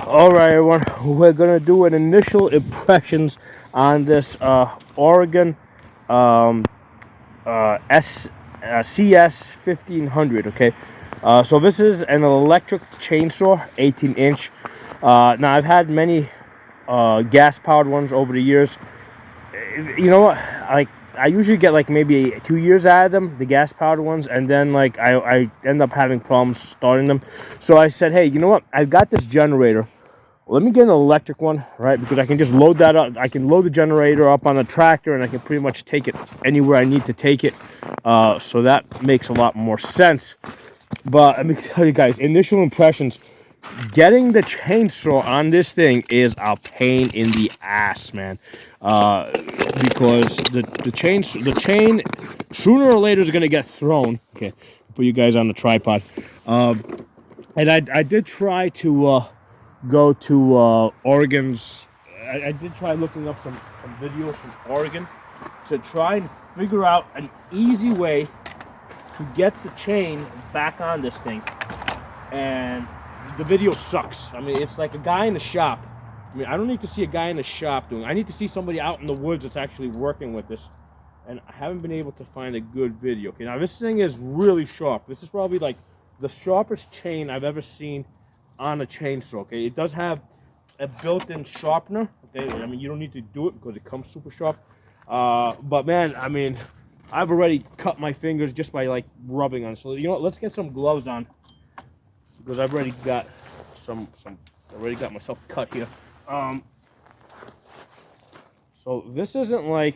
All right, everyone. We're gonna do an initial impressions on this Oregon um, S CS 1500. Okay, so this is an electric chainsaw, 18-inch. Now I've had many gas-powered ones over the years. You know what? Like I usually get like maybe 2 years out of them, the gas-powered ones, and then like I end up having problems starting them. So I said, hey, you know what? I've got this generator. Let me get an electric one, right? Because I can just load that up. I can load the generator up on the tractor, and I can pretty much take it anywhere I need to take it. So that makes a lot more sense. But let me tell you guys, initial impressions. Getting the chainsaw on this thing is a pain in the ass, man. Because the chain sooner or later is gonna get thrown. Okay, put you guys on the tripod. And I did try to go to Oregon's. I did try looking up some videos from Oregon to try and figure out an easy way to get the chain back on this thing. And the video sucks. I mean, it's like a guy in the shop. I mean, I don't need to see a guy in the shop doing it. I need to see somebody out in the woods that's actually working with this. And I haven't been able to find a good video. Okay, now this thing is really sharp. This is probably like the sharpest chain I've ever seen on a chainsaw. Okay, it does have a built-in sharpener. Okay, I mean, you don't need to do it because it comes super sharp. But man, I mean, I've already cut my fingers just by like rubbing on it. So you know what? Let's get some gloves on because I've already got already got myself cut here. So this isn't like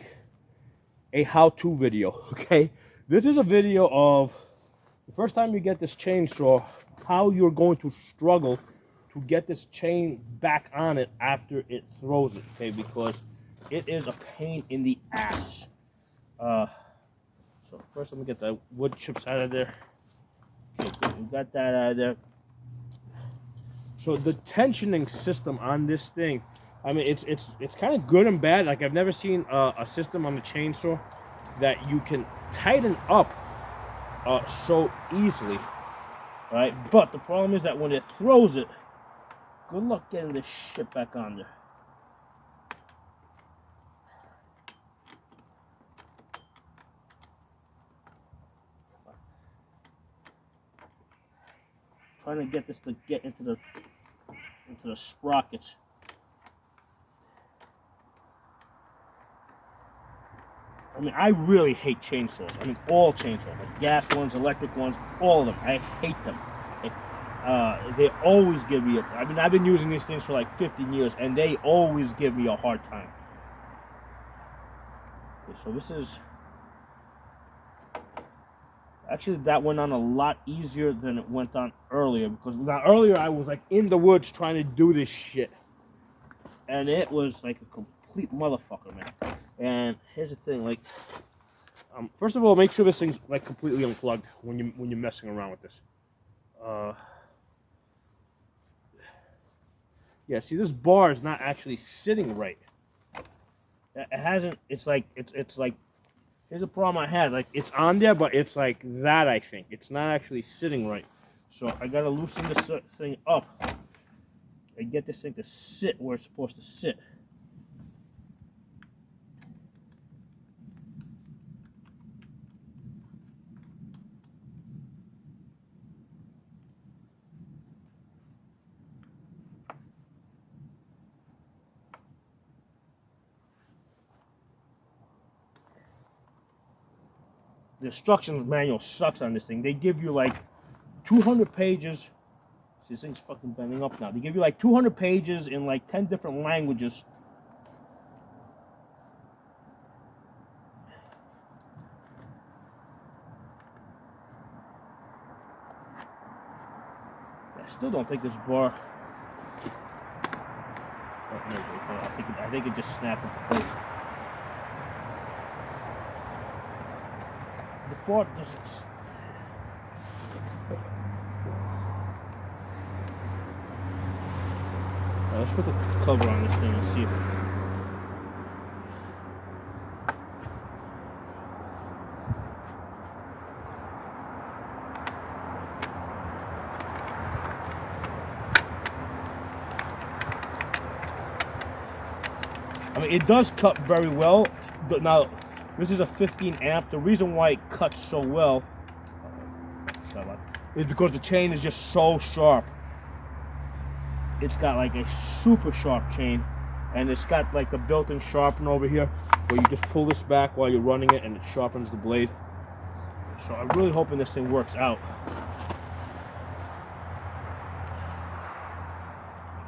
a how-to video, okay? This is a video of the first time you get this chainsaw, how you're going to struggle to get this chain back on it after it throws it, okay? Because it is a pain in the ass. So first let me get the wood chips out of there. Okay, good. We got that out of there. So the tensioning system on this thing, I mean, it's kind of good and bad. Like I've never seen a system on the chainsaw that you can tighten up so easily, right? But the problem is that when it throws it, good luck getting this shit back on there. Trying to get this to get into the sprockets. I mean, I really hate chainsaws. I mean, all chainsaws, like gas ones, electric ones, all of them. I hate them. They always give me I mean, I've been using these things for like 15 years, and they always give me a hard time. Okay, so this is... Actually, that went on a lot easier than it went on earlier, because now earlier I was like in the woods trying to do this shit. And it was like a complete motherfucker, man. And here's the thing, like... first of all, make sure this thing's like completely unplugged when you're messing around with this. Yeah, see, this bar is not actually sitting right. It hasn't. It's like it's like. Here's a problem I had. Like it's on there, but it's like that. I think it's not actually sitting right. So I gotta loosen this thing up and get this thing to sit where it's supposed to sit. The instructions manual sucks on this thing. They give you like 200 pages. See, this thing's fucking bending up now. They give you like 200 pages in like 10 different languages. I still don't think this bar... Oh, no, I think it just snapped into place. The bar doesn't... Let's put the cover on this thing and see if... I mean, it does cut very well. Now, this is a 15 amp. The reason why it cuts so well is because the chain is just so sharp. It's got like a super sharp chain, and it's got like the built-in sharpener over here where you just pull this back while you're running it and it sharpens the blade. So I'm really hoping this thing works out.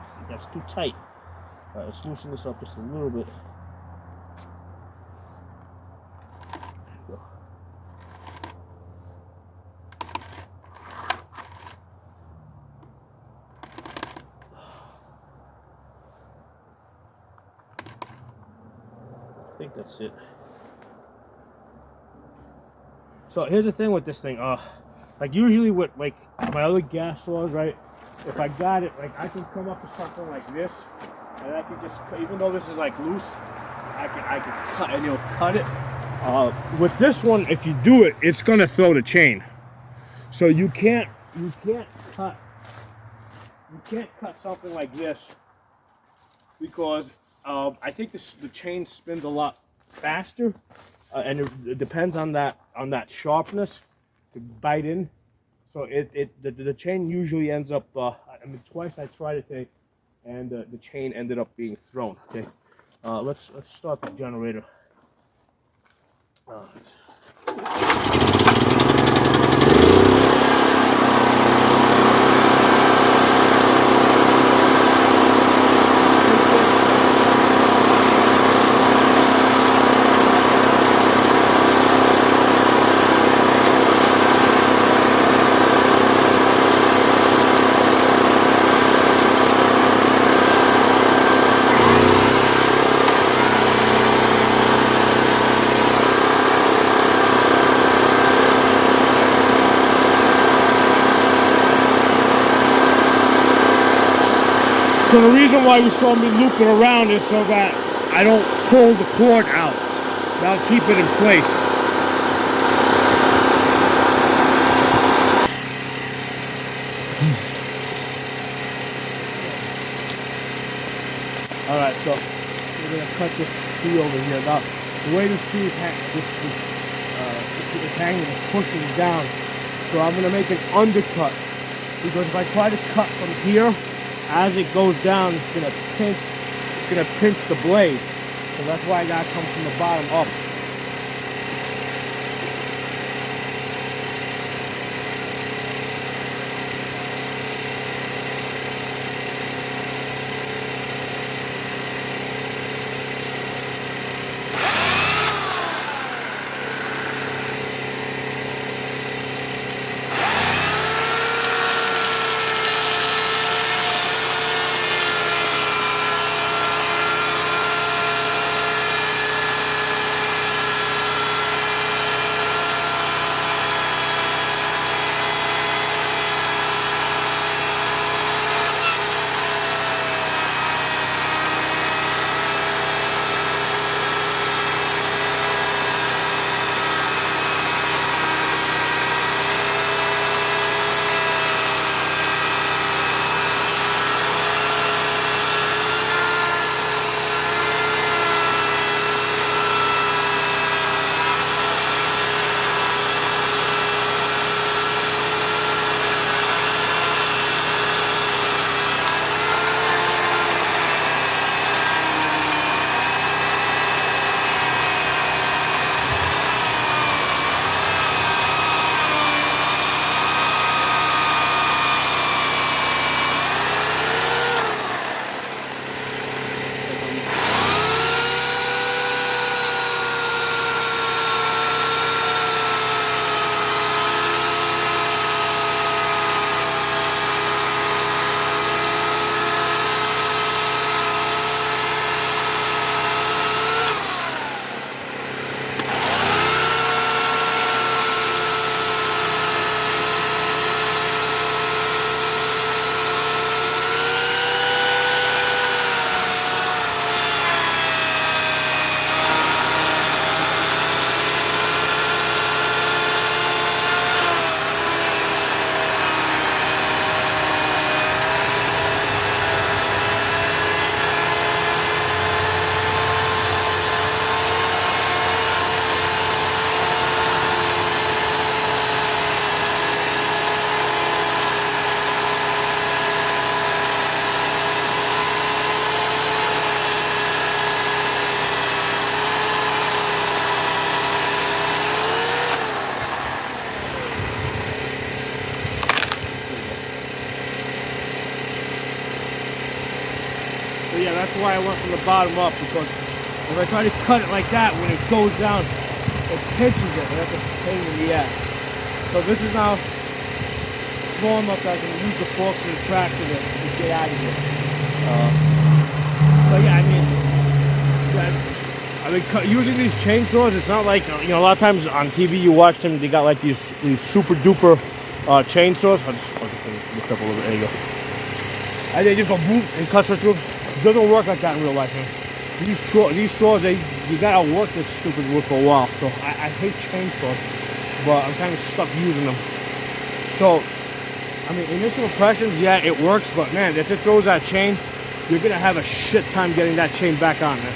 See, that's too tight. All right, let's loosen this up just a little bit. There we go. I think that's it. So here's the thing with this thing. Like usually with like my other gas saws, right? If I got it, like I can come up with something like this, and I can just, even though this is like loose, I can cut, and it'll cut it. With this one, if you do it, it's gonna throw the chain. So you can't cut something like this because I think the chain spins a lot faster, and it depends on that sharpness to bite in. So the chain usually ends up. I mean, twice I tried it today, and the chain ended up being thrown. Okay, let's start the generator. So the reason why you saw me loop it around is so that I don't pull the cord out. That'll keep it in place. Alright, so we're going to cut this tree over here. Now, the way this tree is hanging is pushing down. So I'm going to make an undercut. Because if I try to cut from here, as it goes down, it's gonna pinch the blade. So that's why I gotta come from the bottom up. So yeah, that's why I went from the bottom up, because if I try to cut it like that, when it goes down, it pinches it, and that's a pain in the ass. So this is now small enough that I can use the fork to the tractor to get out of here. But yeah, using these chainsaws, it's not like, you know, a lot of times on TV you watch them, they got like these super duper chainsaws. I'll just lift up a little bit. There you go. And they just go boom and cuts right through. It doesn't work like that in real life, man. These saws, you gotta work this stupid wood for a while. So I hate chainsaws, but I'm kind of stuck using them. So, I mean, initial impressions, yeah, it works, but man, if it throws that chain, you're gonna have a shit time getting that chain back on, man.